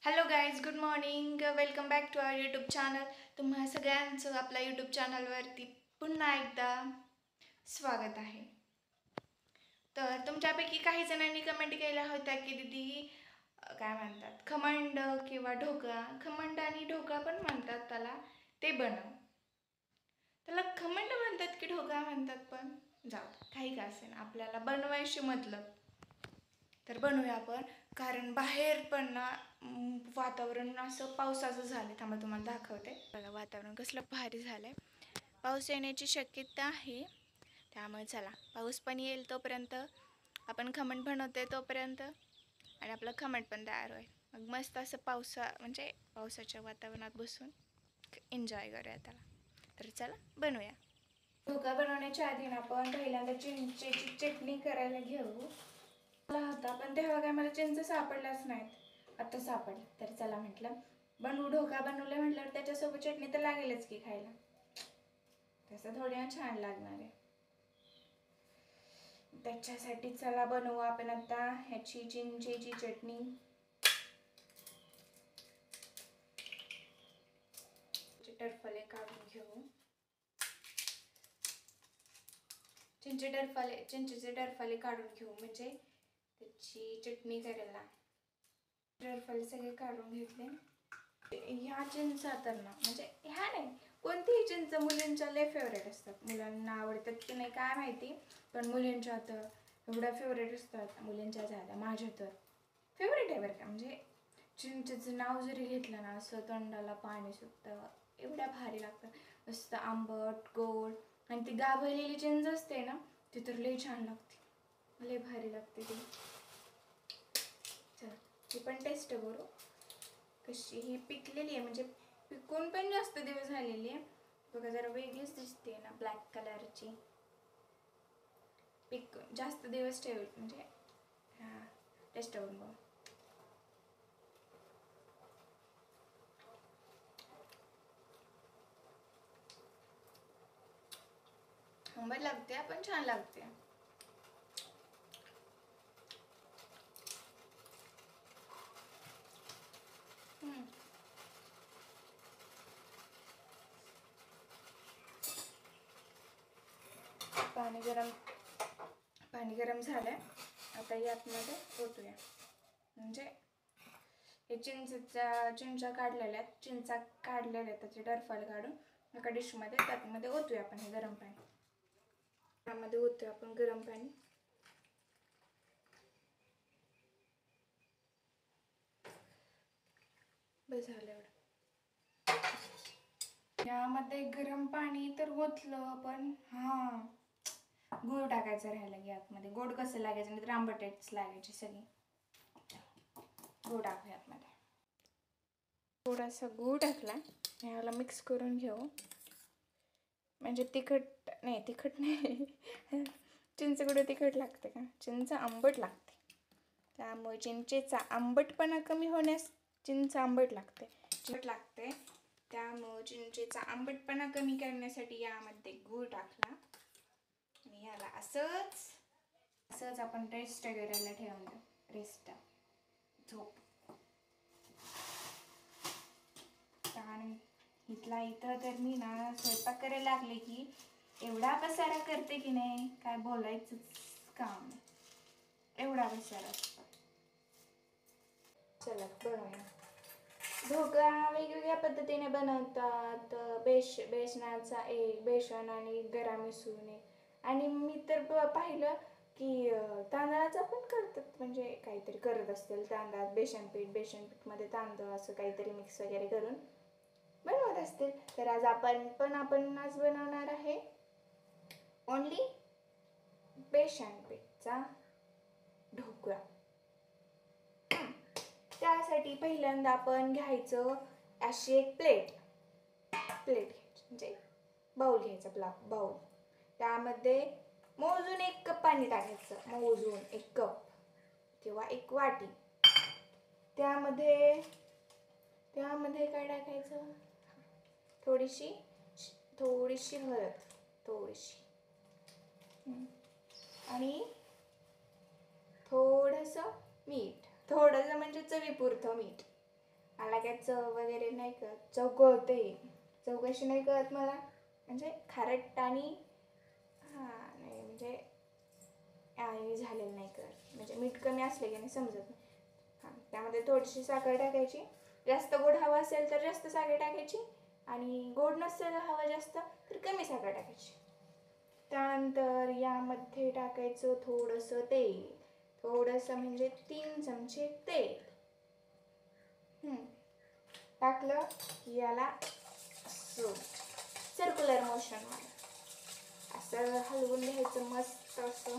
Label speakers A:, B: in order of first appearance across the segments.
A: Hello guys, good morning. Welcome back to our YouTube channel. तुम्हा सगळ्यांचं आपल्या YouTube चॅनलवरती पुन्हा एकदा स्वागत आहे. तर तुमच्यापैकी काही जणांनी कमेंट केल्या होत्या की दीदी काय म्हणतात, खमंड किंवा ढोकळा, खमंड आणि ढोकळा पण म्हणतात त्याला, ते बनव. त्याला खमंड म्हणतात की ढोकळा म्हणतात, पण जाऊ काही का असेल, आपल्याला बनवायची मतलब. तर बनवूया आपण, कारण बाहेर पण ना वातावरण असं पावसाचं झालं. थांबा तुम्हाला दाखवते. बघा वातावरण कसलं भारी झालंय, पाऊस येण्याची शक्यता आहे. त्यामुळे चला, पाऊस पण येईल तोपर्यंत आपण खमण बनवते तोपर्यंत, आणि आपलं खमण पण तयार होईल. मग मस्त असं म्हणजे पावसाच्या वातावरणात बसून एन्जॉय करूया त्याला. तर चला बनवूया. ढोकळा बनवण्याच्या आधी ना आपण पहिल्यांदा चिंचेची चटणी करायला घेऊ. होता पण तेव्हा काय मला चिंच सापडलाच नाहीत, आता सापडली. तर चला म्हटलं बनवू, ढोकळा बनवले म्हटल्यावर त्याच्यासोबत चटणी तर लागेलच की खायला, तसं थोड्या छान लागणार आहे. त्याच्यासाठी चला बनवू आपण आता ह्याची चिंचेची चटणी. टरफले काढून घेऊ. चिंचेचे टरफले काढून घेऊ, म्हणजे त्याची चटणी करायला. टरफले सगळे काढून घेतले. ह्या चिंचा तर ना, म्हणजे ह्या नाही, कोणतीही चिंच मुलींच्या लय फेवरेट असतात. मुलांना आवडतात की नाही काय माहिती, पण मुलींच्या तर एवढ्या फेवरेट असतात. मुलींच्या झाल्या, माझ्या तर फेवरेट आहे बरं का. म्हणजे चिंचेचं नाव जरी घेतलं ना, असं तोंडाला पाणी सुटतं, एवढ्या भारी लागतं. मस्त आंबट गोड, आणि ती गाभलेली चिंच असते ना, ती तर लय छान लागते, लय भारी लागते ती. चला ती पण टेस्ट करू कशी. ही पिकलेली आहे, म्हणजे पिकून पण जास्त दिवस झालेली आहे. बघा जरा वेगळीच दिसते ना, ब्लॅक कलरची. पिकून जास्त दिवस ठेवली म्हणजे हां, टेस्ट करून बघ. आंबट लागते पण छान लागते. पाणी गरम झालंय, आता यातमध्ये ओतूया. म्हणजे हे चिंचा काढलेल्या आहेत, त्याचे डरफल काढून एका डिशमध्ये त्यामध्ये ओतूया आपण हे गरम पाणी. त्यामध्ये ओतूया आपण गरम पाणी. बस झालं एवढं. यामध्ये गरम पाणी तर ओतलं, पण गूळ टाकायचं राहिला की आतमध्ये. गोड कसं लागायचं, नाही तर आंबटेच लागायची सगळी. गूळ टाकूया आतमध्ये. थोडासा गूळ टाकला, ह्याला मिक्स करून घेऊ. म्हणजे तिखट नाही चिंच कुठे तिखट लागते का, चिंच आंबट लागते. त्यामुळे चिंचेचा आंबटपणा कमी होण्यास चिंच आंबट लागते. त्यामुळे चिंचेचा आंबटपणा कमी करण्यासाठी यामध्ये गूळ टाकला. आणि याला असंच आपण रेस्ट करायला ठेवून देऊ. रेस्ट, झोप. आणि इथं तर मी ना स्वयंपाक करायला लागले की एवढा पसारा करते की नाही, काय बोलायचंच काम नाही, एवढा पसारा असतो. चला बनवूया. ढोकळा वेगवेगळ्या पद्धतीने बनवतात. बेसन आणि गरा मिसळून. आणि मी तर पाहिलं की तांदळाचा पण करतात, म्हणजे काहीतरी करत असतील तांदळात. बेसनपीठमध्ये तांदूळ असं काहीतरी मिक्स वगैरे करून बनवत असतील. तर आज आपण बनवणार आहे ओन्ली बेसनपीठचा ढोकळा. त्यासाठी पहिल्यांदा आपण घ्यायचं अशी एक प्लेट घ्यायची, म्हणजे बाउल घ्यायचा. बाउल, त्यामध्ये मोजून 1 कप पाणी टाकायचं. मोजून 1 कप किंवा 1 वाटी. त्यामध्ये काय टाकायचं, थोडीशी हळद, आणि थोडंसं मीठ, थोडंसं म्हणजे चवीपुरतं मीठ. मला काय चव वगैरे नाही कळत, चव कळते, चव कशी नाही कळत मला, म्हणजे खारट आणि नाही म्हणजे झालेलं नाही कळत, म्हणजे मीठ कमी असले की नाही समजत नाही. त्यामध्ये थोडीशी साखर टाकायची, जास्त गोड हवा असेल तर जास्त साखर टाकायची, आणि गोड नसेल हवा जास्त तर कमी साखर टाकायची. त्यानंतर यामध्ये टाकायचं थोडंसं तेल, थोडंसं म्हणजे 3 चमचे तेल. टाकलं की याला सर्क्युलर मोशन असं हलवून घ्यायचं मस्त असं.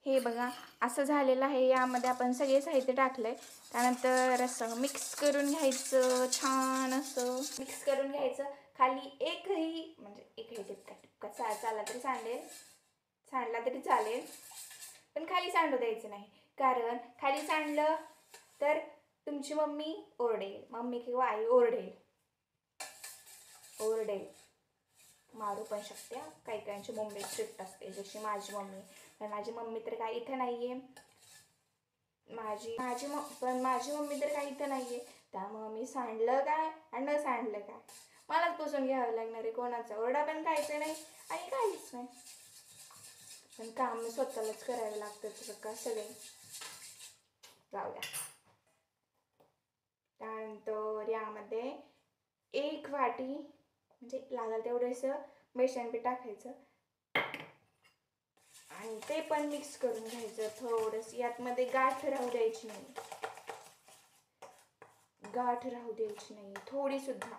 A: हे बघा असं झालेलं आहे. यामध्ये आपण सगळे साहित्य टाकलंय. त्यानंतर असं मिक्स करून घ्यायचं, छान असं मिक्स करून घ्यायचं. खाली एकही म्हणजे एकही टिपका चालला तरी सांडला तरी चालेल, पण खाली सांडू द्यायचं नाही, कारण खाली सांडलं तर तुमची मम्मी ओरडेल, मम्मी किंवा आई ओरडेल, मारू पण शकते. काही काहींची मम्मी स्ट्रिक्ट असते, जशी माझी मम्मी. पण माझी मम्मी तर काय इथं नाहीये, माझी मम्मी तर काही इथं नाहीये. त्यामुळं मी सांडलं काय आणि न सांडलं काय मलाच पुसून घ्यावं लागणार आहे. कोणाचा ओरडा पण खायचं नाही आणि काहीच नाही. पण काम स्वतःलाच करावे लागतं का सगळे. जाऊ द्या. त्यानंतर यामध्ये 1 वाटी म्हणजे लागेल तेवढंसं बेसन पीठ टाकायचं आणि ते पण मिक्स करून घ्यायचं थोडंसं. यातमध्ये गाठ राहू द्यायची नाही, थोडी सुद्धा.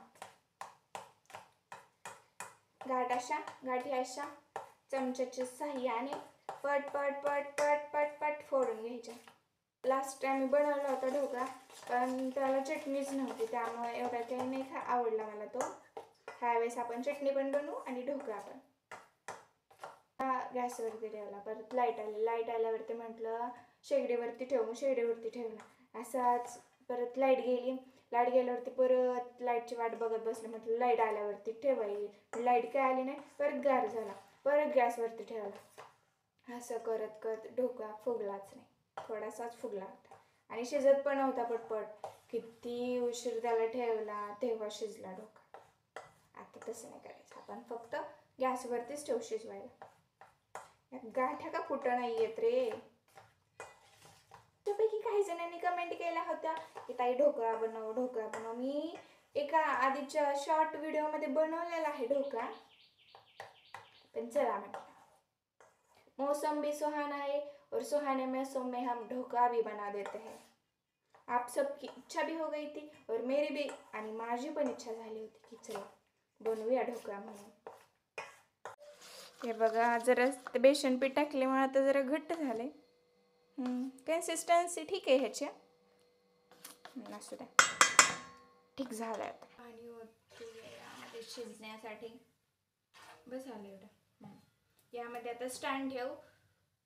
A: गाठी अशा चमच्याच्या साह्याने पट पट पट पट पट पट फोडून घ्यायच्या. लास्ट टाइम मी बनवला होता ढोकळा, पण त्याला चटणीच नव्हती, त्यामुळे एवढा काही नाही आवडला मला तो. ह्यावेळेस आपण चटणी पण बनवू आणि ढोकळा पण. गॅसवरती ठेवला, परत लाईट आल्यावरती म्हटलं शेगडीवरती ठेव, मग शेगडीवरती ठेवला. असाच परत लाईट गेल्यावरती परत लाईटची वाट बघत बसले, म्हटलं लाईट आल्यावरती ठेवायची. लाईट काय आली नाही, परत गार झाला, परत गॅसवरती ठेवला. असं करत करत ढोकळा फुगलाच नाही, थोडासाच फुगला होता आणि शिजत पण नव्हता पटपट. किती उशीर त्याला ठेवला तेव्हा शिजला ढोकळा. आता तसं नाही करायचं, आपण फक्त गॅसवरतीच ठेवू शिजवायला. गाठ्या का फुटं नाही येत रे. त्यापैकी काही जणांनी कमेंट केल्या होत्या की ताई ढोकळा बनव. मी एका आधीच्या शॉर्ट व्हिडिओमध्ये बनवलेला आहे ढोकळा, पण चला म्हटलं मौसम भी सुहाना है और सुहाने मौसम में हम ढोकळा भी बना देते हैं. आप सबकी इच्छा भी हो गई थी और मेरी भी, आणि माझी पण इच्छा झाली होती की चला बनवूया ढोकळा म्हणून. हे बघा जरा बेसन पीठ टाकल्यामुळे आता जरा घट्ट झाले. कन्सिस्टन्सी ठीक आहे ह्याची, असू द्या, ठीक झालं. आता पाणी यामध्ये शिजण्यासाठी बस आलं एवढं. यामध्ये आता स्टँड ठेवू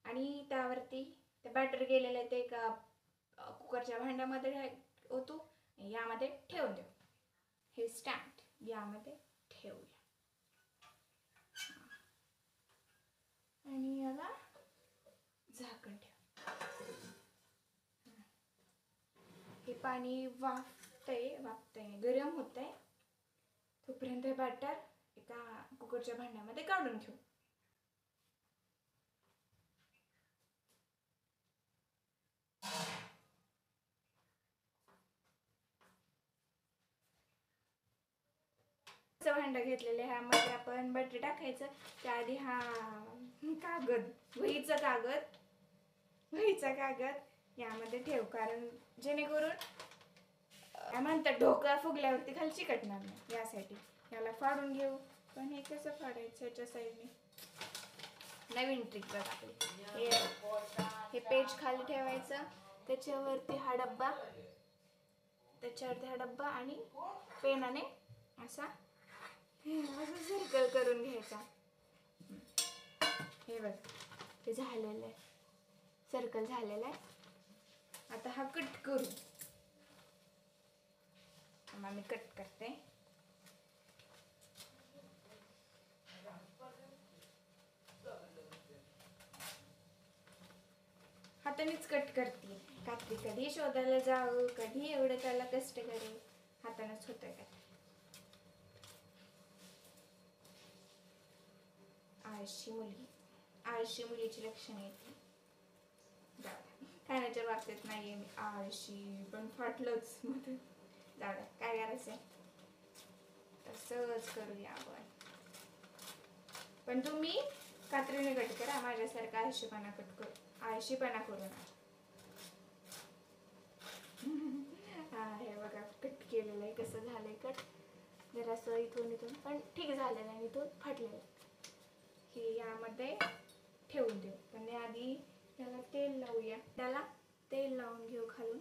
A: आणि त्यावरती ते बॅटर गेलेलं आहे ते एका कुकरच्या भांड्यामध्ये ओतू, यामध्ये ठेवून देऊ. हे स्टँड यामध्ये ठेवूया आणि याला झाकण ठेव. हे पाणी वाफतंय गरम होतंय, तोपर्यंत हे बॅटर एका कुकरच्या भांड्यामध्ये काढून घेऊ. भांडं घेतलेलं, ह्यामध्ये आपण बटर टाकायचं. त्याआधी हा वहीचा कागद यामध्ये ठेव, कारण जेणेकरून काय म्हणतात ढोकळा फुगल्यावरती खाली चिकटणार नाही, यासाठी. याला फाडून घेऊ, पण हे कसं फाडायचं याच्या साईडने, नवीन ट्रिक बघा आपली. हे पेज खाली ठेवायचं, त्याच्यावरती हा डब्बा आणि पेनाने असा सर्कल करून घ्यायचा. हे बघ ते झालेलं आहे, सर्कल झालेलं आहे. आता हा कट करू. मी कट करते. हातानेच कट करते, कात्री कधी शोधायला जाऊ, कधी एवढं त्याला कष्ट करू, हातानंच होतंय काय. आळशी मुलीची लक्षणं येते. खाण्याच्या बाबतीत नाहीये मी आळशी, पण फाटलंच मध्ये. जाऊ द्या, काय करायचंय तसंच करूया आपण. पण तुम्ही कात्रीने कट करा, माझ्यासारखा आळशीपणा करू नका. हे बघा कट केलेलं आहे, कसं झालंय कट. जरासं इथून पण ठीक झालेलं आहे, इथून फाटलेलं. हे यामध्ये ठेवून देऊ, पण आधी त्याला तेल लावूया. त्याला तेल लावून घेऊ खालून,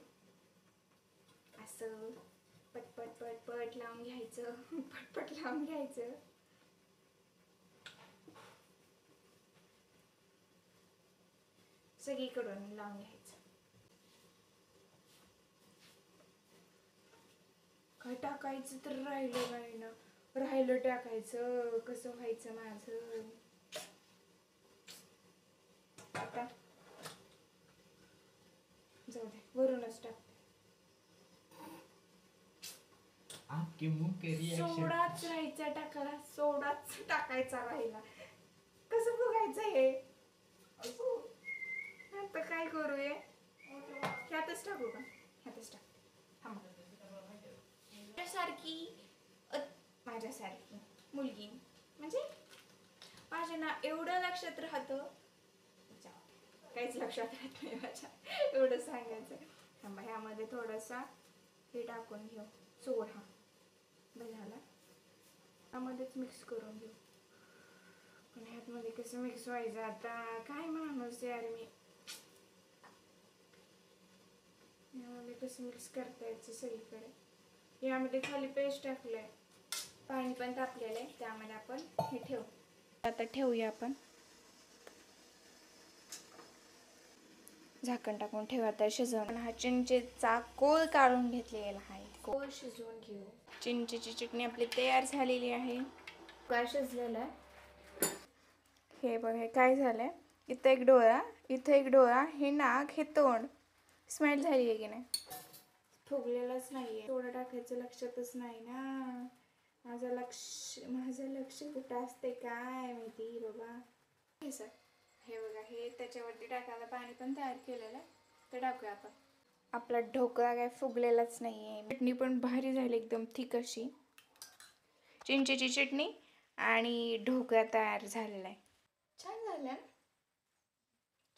A: असं पटपट पटपट लावून घ्यायचं. पटपट लावून घ्यायचं. सगळीकडून लावून घ्यायचं. काय टाकायचं तर राहिलं नाही ना, राहिलं टाकायचं. कसं व्हायचं माझं आता. जाऊ दे, वरूनच टाक. सोडाच राहायचा टाकायला, सोडाच टाकायचा राहिला. कसं बघायचं हे आता. काय करूया, ह्यातच टाकू का? ह्यातच टाक. माझ्यासारखी मुलगी म्हणजे माझ्या ना एवढं लक्षात राहतं, काहीच लक्षात राहत नाही माझ्या. एवढं सांगायचं. थांबा, ह्यामध्ये थोडासा हे टाकून घेऊ, सोडा झाला. ह्यामध्येच मिक्स करून घेऊ. पण ह्यातमध्ये कसं मिक्स व्हायचं आता, काय माणूस यार मी. यामध्ये कसं मिक्स करता यायचं सगळीकडे. यामध्ये खाली पेस्ट टाकलंय, पाणी पण तापलेलं आहे, त्यामध्ये आपण हे ठेवू. आता ठेवूया आपण, झाकण टाकून ठेवा. आता शिजवून हा चिंचेचा कोळ काढून घेतलेला आहे, कोळ शिजवून घेऊ. चिंचेची चटणी आपली तयार झालेली आहे. काय शिजलेलं आहे हे बघ. हे काय झालंय, इथं एक डोळा, इथं एक डोळा, हे नाक, हे तोंड. स्मेल झाली आहे की नाही? फुगलेलंच नाहीये. थोडं टाकायचं लक्षातच नाही ना. माझं लक्ष कुठं असते काय माहिती बाबा. हे सर, हे बघा, हे त्याच्यावरती टाकायला पाणी पण तयार केलेलं आहे, ते टाकूया आपण. आपला ढोकळा काय फुगलेलाच नाहीये. चटणी पण भारी झाली, एकदम थिक अशी चिंचेची चटणी, आणि ढोकळा तयार झालेला आहे. छान झालं.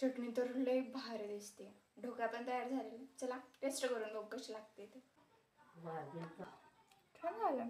A: चटणी तर लय भारी दिसते. ढोकळा पण तयार झालेला. चला टेस्ट करून बघू कशी लागते ते. छान झालं.